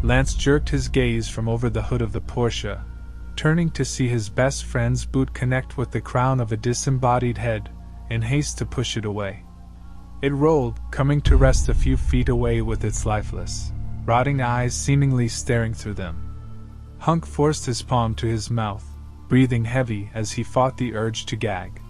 Lance jerked his gaze from over the hood of the Porsche, turning to see his best friend's boot connect with the crown of a disembodied head, in haste to push it away. It rolled, coming to rest a few feet away with its lifeless, rotting eyes seemingly staring through them. Hunk forced his palm to his mouth, breathing heavy as he fought the urge to gag.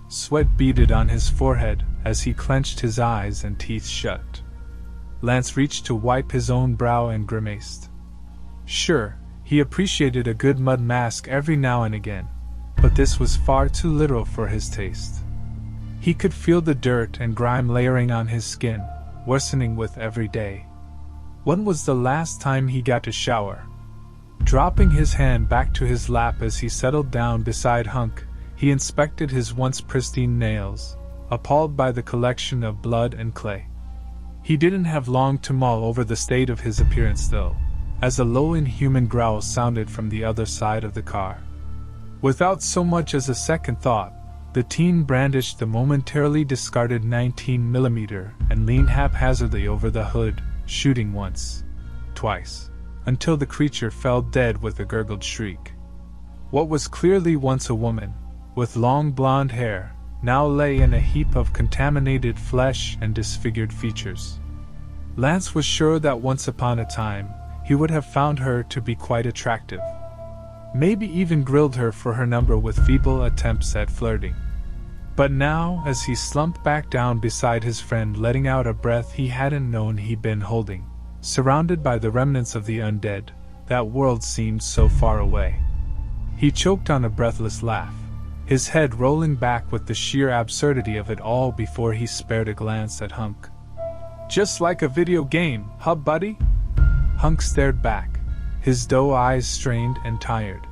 Sweat beaded on his forehead as he clenched his eyes and teeth shut. Lance reached to wipe his own brow and grimaced. Sure, he appreciated a good mud mask every now and again, but this was far too literal for his taste. He could feel the dirt and grime layering on his skin, worsening with every day. When was the last time he got to shower? Dropping his hand back to his lap as he settled down beside Hunk, he inspected his once pristine nails, appalled by the collection of blood and clay. He didn't have long to mull over the state of his appearance though, as a low inhuman growl sounded from the other side of the car. Without so much as a second thought, the teen brandished the momentarily discarded 19mm and leaned haphazardly over the hood, shooting once, twice, until the creature fell dead with a gurgled shriek. What was clearly once a woman, with long blonde hair, now lay in a heap of contaminated flesh and disfigured features. Lance was sure that once upon a time, he would have found her to be quite attractive. Maybe even grilled her for her number with feeble attempts at flirting. But now, as he slumped back down beside his friend, letting out a breath he hadn't known he'd been holding, surrounded by the remnants of the undead, that world seemed so far away. He choked on a breathless laugh, his head rolling back with the sheer absurdity of it all before he spared a glance at Hunk. Just like a video game, huh, buddy? Hunk stared back, his doe eyes strained and tired.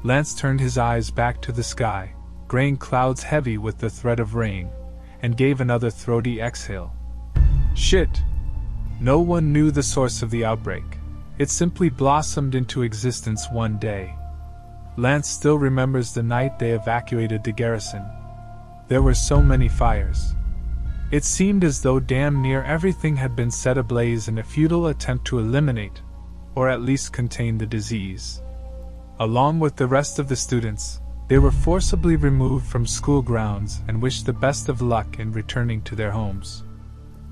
Lance turned his eyes back to the sky, graying clouds heavy with the threat of rain, and gave another throaty exhale. Shit! No one knew the source of the outbreak. It simply blossomed into existence one day. Lance still remembers the night they evacuated the garrison. There were so many fires. It seemed as though damn near everything had been set ablaze in a futile attempt to eliminate, or at least contain the disease. Along with the rest of the students, they were forcibly removed from school grounds and wished the best of luck in returning to their homes.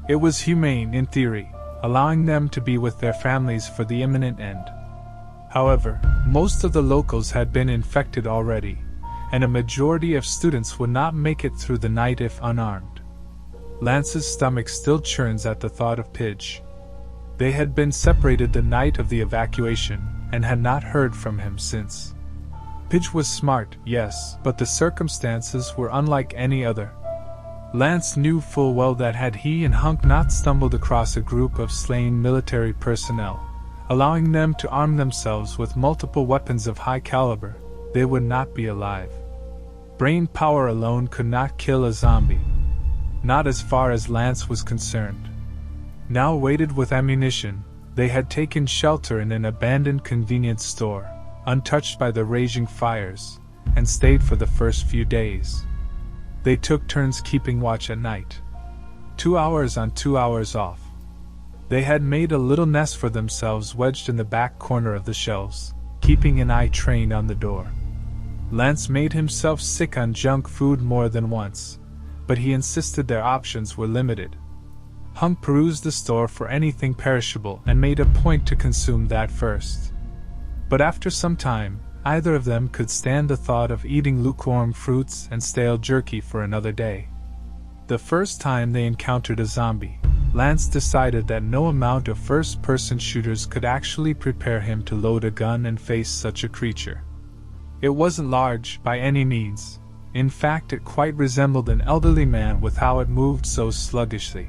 It was humane in theory, allowing them to be with their families for the imminent end. However, most of the locals had been infected already, and a majority of students would not make it through the night if unarmed. Lance's stomach still churns at the thought of Pidge. They had been separated the night of the evacuation, and had not heard from him since. Pidge was smart, yes, but the circumstances were unlike any other. Lance knew full well that had he and Hunk not stumbled across a group of slain military personnel, allowing them to arm themselves with multiple weapons of high caliber, they would not be alive. Brain power alone could not kill a zombie. Not as far as Lance was concerned. Now weighted with ammunition, they had taken shelter in an abandoned convenience store, untouched by the raging fires, and stayed for the first few days. They took turns keeping watch at night. 2 hours on, 2 hours off. They had made a little nest for themselves wedged in the back corner of the shelves, keeping an eye trained on the door. Lance made himself sick on junk food more than once, but he insisted their options were limited. Hunk perused the store for anything perishable and made a point to consume that first. But after some time, either of them could stand the thought of eating lukewarm fruits and stale jerky for another day. The first time they encountered a zombie, Lance decided that no amount of first-person shooters could actually prepare him to load a gun and face such a creature. It wasn't large, by any means. In fact, it quite resembled an elderly man with how it moved so sluggishly.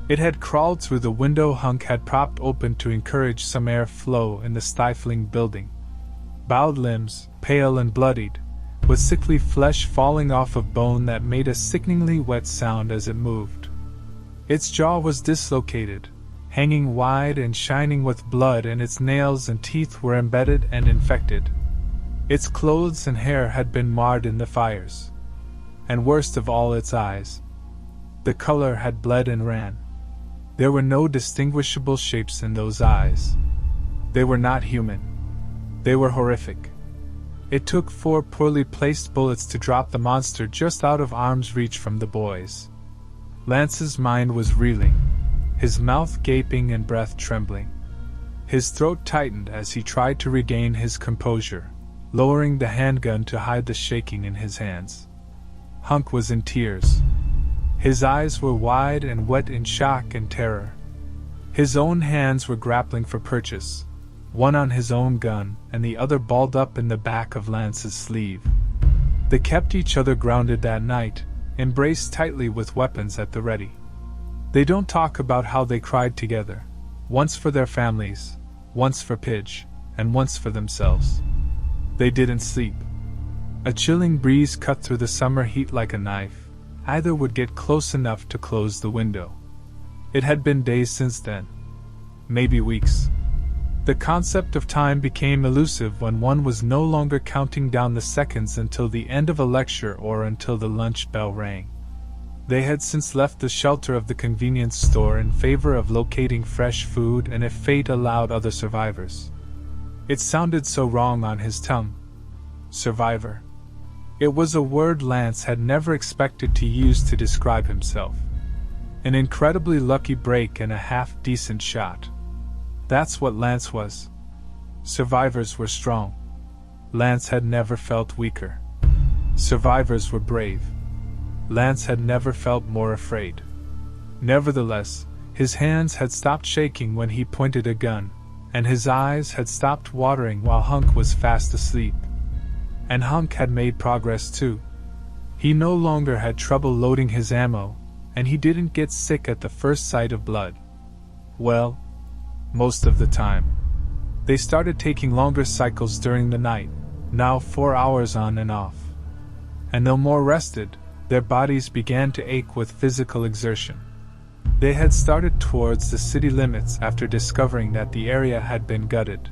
It had crawled through the window Hunk had propped open to encourage some air flow in the stifling building. Bowed limbs, pale and bloodied, with sickly flesh falling off of bone that made a sickeningly wet sound as it moved. Its jaw was dislocated, hanging wide and shining with blood, and its nails and teeth were embedded and infected. Its clothes and hair had been marred in the fires. And worst of all, its eyes. The color had bled and ran. There were no distinguishable shapes in those eyes, They were not human. They were horrific. It took 4 poorly placed bullets to drop the monster just out of arm's reach from the boys. Lance's mind was reeling, his mouth gaping and breath trembling. His throat tightened as he tried to regain his composure, lowering the handgun to hide the shaking in his hands. Hunk was in tears. His eyes were wide and wet in shock and terror. His own hands were grappling for purchase, one on his own gun and the other balled up in the back of Lance's sleeve. They kept each other grounded that night, embraced tightly with weapons at the ready. They don't talk about how they cried together, once for their families, once for Pidge, and once for themselves. They didn't sleep. A chilling breeze cut through the summer heat like a knife. Either would get close enough to close the window. It had been days since then. Maybe weeks. The concept of time became elusive when one was no longer counting down the seconds until the end of a lecture or until the lunch bell rang. They had since left the shelter of the convenience store in favor of locating fresh food and, if fate allowed, other survivors. It sounded so wrong on his tongue. Survivor. It was a word Lance had never expected to use to describe himself. An incredibly lucky break and a half-decent shot. That's what Lance was. Survivors were strong. Lance had never felt weaker. Survivors were brave. Lance had never felt more afraid. Nevertheless, his hands had stopped shaking when he pointed a gun, and his eyes had stopped watering while Hunk was fast asleep. And Hunk had made progress too. He no longer had trouble loading his ammo, and he didn't get sick at the first sight of blood. Well, most of the time. They started taking longer cycles during the night, now 4 hours on and off. And though more rested, their bodies began to ache with physical exertion. They had started towards the city limits after discovering that the area had been gutted.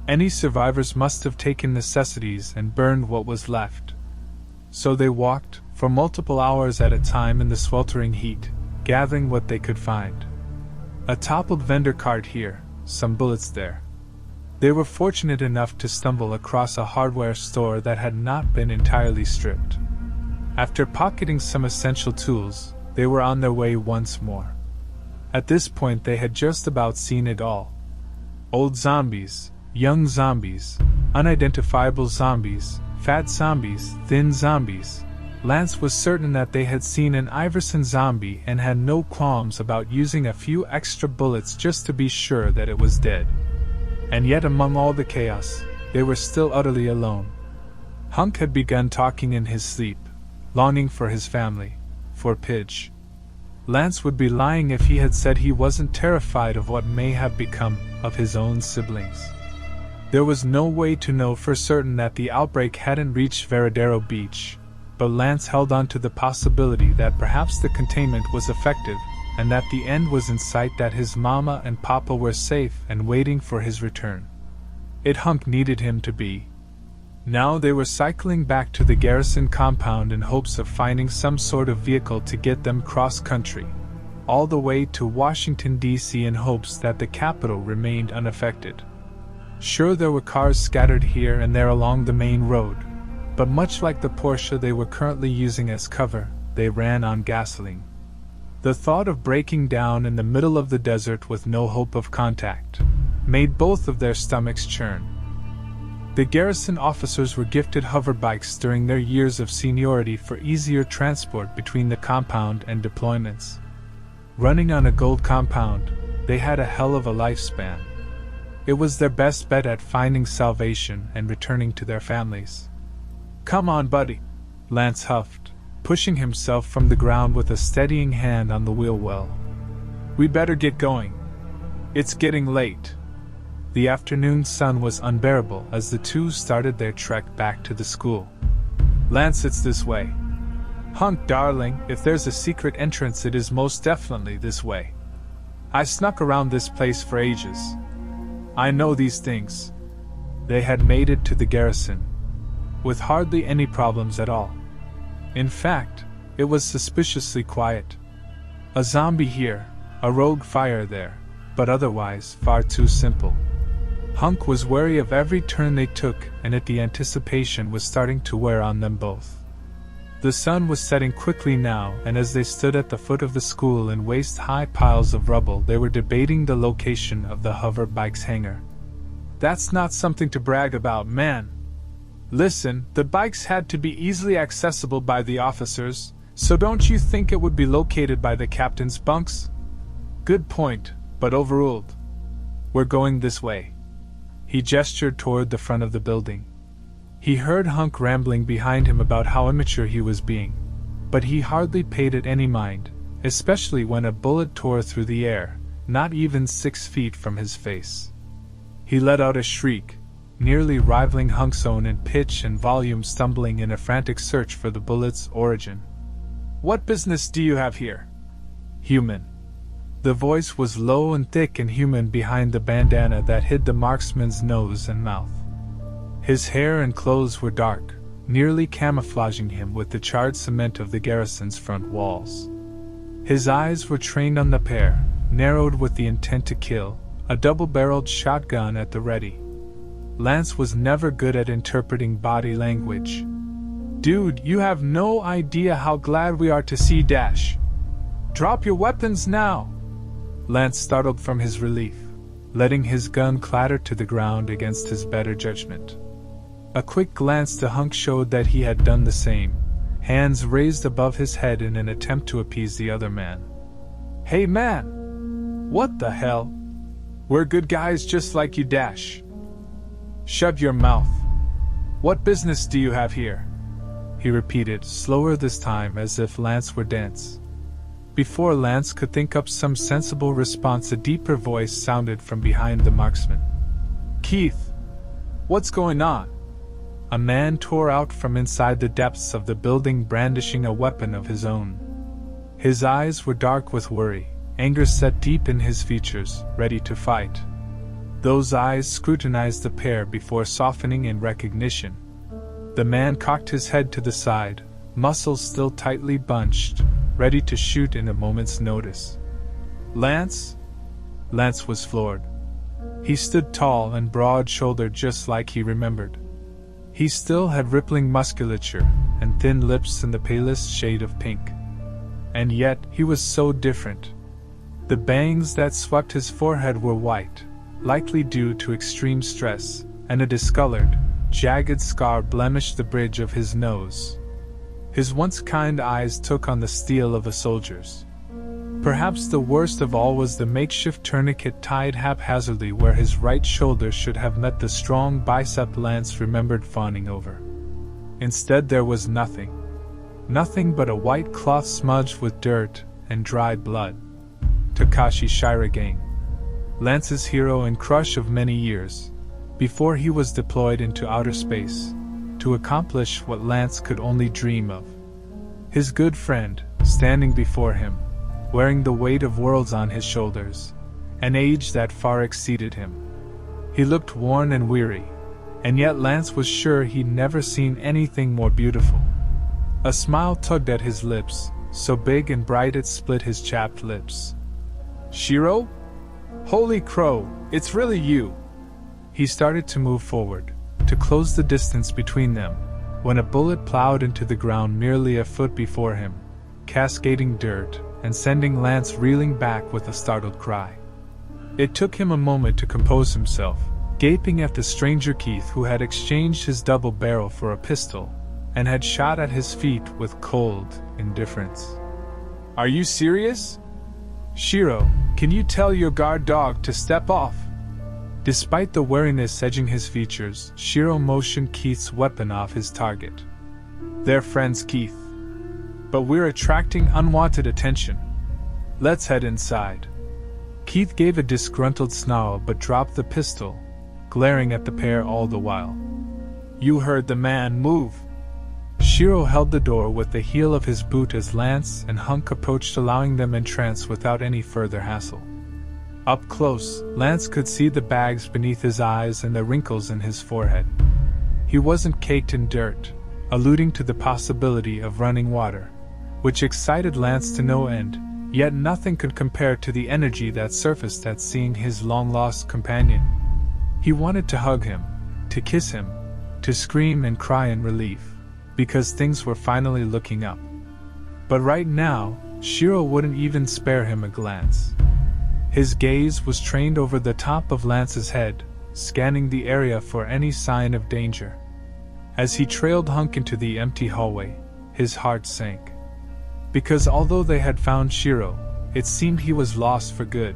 Any survivors must have taken necessities and burned what was left. So they walked, for multiple hours at a time in the sweltering heat, gathering what they could find. A toppled vendor cart here, some bullets there. They were fortunate enough to stumble across a hardware store that had not been entirely stripped. After pocketing some essential tools, they were on their way once more. At this point they had just about seen it all. Old zombies, young zombies, unidentifiable zombies, fat zombies, thin zombies. Lance was certain that they had seen an Iverson zombie and had no qualms about using a few extra bullets just to be sure that it was dead. And yet among all the chaos, they were still utterly alone. Hunk had begun talking in his sleep, longing for his family, for Pidge. Lance would be lying if he had said he wasn't terrified of what may have become of his own siblings. There was no way to know for certain that the outbreak hadn't reached Veradero Beach, but Lance held on to the possibility that perhaps the containment was effective, and that the end was in sight, that his mama and papa were safe and waiting for his return. It Hunk needed him to be. Now they were cycling back to the garrison compound in hopes of finding some sort of vehicle to get them cross-country, all the way to Washington, D.C. in hopes that the capital remained unaffected. Sure, there were cars scattered here and there along the main road, but much like the Porsche they were currently using as cover, they ran on gasoline. The thought of breaking down in the middle of the desert with no hope of contact made both of their stomachs churn. The garrison officers were gifted hoverbikes during their years of seniority for easier transport between the compound and deployments. Running on a gold compound, they had a hell of a lifespan. It was their best bet at finding salvation and returning to their families. "Come on, buddy," Lance huffed, pushing himself from the ground with a steadying hand on the wheel well. "We better get going. It's getting late." The afternoon sun was unbearable as the two started their trek back to the school. "Lance, it's this way." "Hunk, darling, if there's a secret entrance it is most definitely this way. I snuck around this place for ages. I know these things." They had made it to the garrison with hardly any problems at all. In fact, it was suspiciously quiet. A zombie here, a rogue fire there, but otherwise far too simple. Hunk was wary of every turn they took, and the anticipation was starting to wear on them both. The sun was setting quickly now, and as they stood at the foot of the school in waist-high piles of rubble, they were debating the location of the hover bike's hangar. "That's not something to brag about, man. Listen, the bikes had to be easily accessible by the officers, so don't you think it would be located by the captain's bunks? Good point, but overruled. We're going this way." He gestured toward the front of the building. He heard Hunk rambling behind him about how immature he was being, but he hardly paid it any mind, especially when a bullet tore through the air, not even 6 feet from his face. He let out a shriek, nearly rivaling Hunk's own in pitch and volume, stumbling in a frantic search for the bullet's origin. "What business do you have here?" "Human." The voice was low and thick and human behind the bandana that hid the marksman's nose and mouth. His hair and clothes were dark, nearly camouflaging him with the charred cement of the garrison's front walls. His eyes were trained on the pair, narrowed with the intent to kill, a double-barreled shotgun at the ready. Lance was never good at interpreting body language. "Dude, you have no idea how glad we are to see Dash. Drop your weapons now!" Lance startled from his relief, letting his gun clatter to the ground against his better judgment. A quick glance to Hunk showed that he had done the same, hands raised above his head in an attempt to appease the other man. "Hey man! What the hell? We're good guys just like you, Dash. Shut your mouth. What business do you have here?" he repeated, slower this time, as if Lance were dense. Before Lance could think up some sensible response, a deeper voice sounded from behind the marksman. "Keith! What's going on?" A man tore out from inside the depths of the building, brandishing a weapon of his own. His eyes were dark with worry, anger set deep in his features, ready to fight. Those eyes scrutinized the pair before softening in recognition. The man cocked his head to the side, muscles still tightly bunched, ready to shoot in a moment's notice. "Lance?" Lance was floored. He stood tall and broad-shouldered just like he remembered. He still had rippling musculature and thin lips in the palest shade of pink. And yet he was so different. The bangs that swept his forehead were white, likely due to extreme stress, and a discolored, jagged scar blemished the bridge of his nose. His once kind eyes took on the steel of a soldier's. Perhaps the worst of all was the makeshift tourniquet tied haphazardly where his right shoulder should have met the strong bicep Lance remembered fawning over. Instead there was nothing. Nothing but a white cloth smudged with dirt and dried blood. Takashi Shirogane, Lance's hero and crush of many years, before he was deployed into outer space, to accomplish what Lance could only dream of. His good friend, standing before him, wearing the weight of worlds on his shoulders, an age that far exceeded him. He looked worn and weary, and yet Lance was sure he'd never seen anything more beautiful. A smile tugged at his lips, so big and bright it split his chapped lips. "Shiro? Holy crow, it's really you!" He started to move forward, to close the distance between them, when a bullet plowed into the ground merely a foot before him, cascading dirt and sending Lance reeling back with a startled cry. It took him a moment to compose himself, gaping at the stranger Keith, who had exchanged his double barrel for a pistol, and had shot at his feet with cold indifference. "Are you serious? Shiro, can you tell your guard dog to step off?" Despite the wariness edging his features, Shiro motioned Keith's weapon off his target. "They're friends, Keith. But we're attracting unwanted attention. Let's head inside." Keith gave a disgruntled snarl but dropped the pistol, glaring at the pair all the while. "You heard the man. Move." Shiro held the door with the heel of his boot as Lance and Hunk approached, allowing them entrance without any further hassle. Up close, Lance could see the bags beneath his eyes and the wrinkles in his forehead. He wasn't caked in dirt, alluding to the possibility of running water, which excited Lance to no end, yet nothing could compare to the energy that surfaced at seeing his long-lost companion. He wanted to hug him, to kiss him, to scream and cry in relief, because things were finally looking up. But right now, Shiro wouldn't even spare him a glance. His gaze was trained over the top of Lance's head, scanning the area for any sign of danger. As he trailed Hunk into the empty hallway, his heart sank. Because although they had found Shiro, it seemed he was lost for good.